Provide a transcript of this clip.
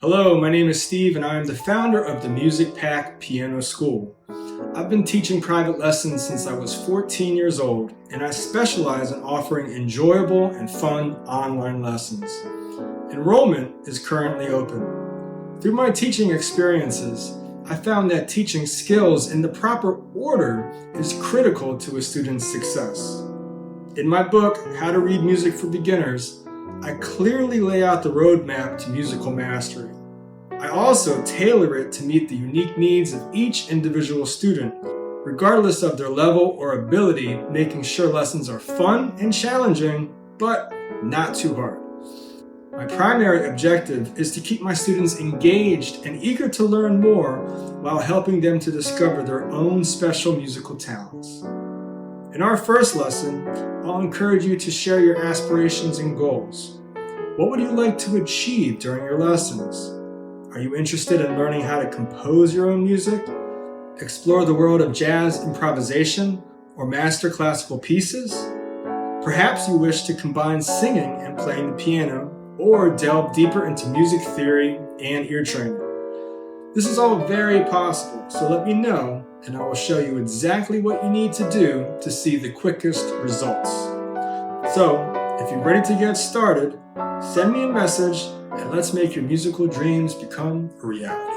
Hello, my name is Steve and I am the founder of the Musikpak Piano School. I've been teaching private lessons since I was 14 years old, and I specialize in offering enjoyable and fun online lessons. Enrollment is currently open. Through my teaching experiences, I found that teaching skills in the proper order is critical to a student's success. In my book, How to Read Music for Beginners, I clearly lay out the roadmap to musical mastery. I also tailor it to meet the unique needs of each individual student, regardless of their level or ability, making sure lessons are fun and challenging, but not too hard. My primary objective is to keep my students engaged and eager to learn more while helping them to discover their own special musical talents. In our first lesson, I'll encourage you to share your aspirations and goals. What would you like to achieve during your lessons? Are you interested in learning how to compose your own music, explore the world of jazz improvisation, or master classical pieces? Perhaps you wish to combine singing and playing the piano, or delve deeper into music theory and ear training. This is all very possible, so let me know and I will show you exactly what you need to do to see the quickest results. So, if you're ready to get started, send me a message and let's make your musical dreams become a reality.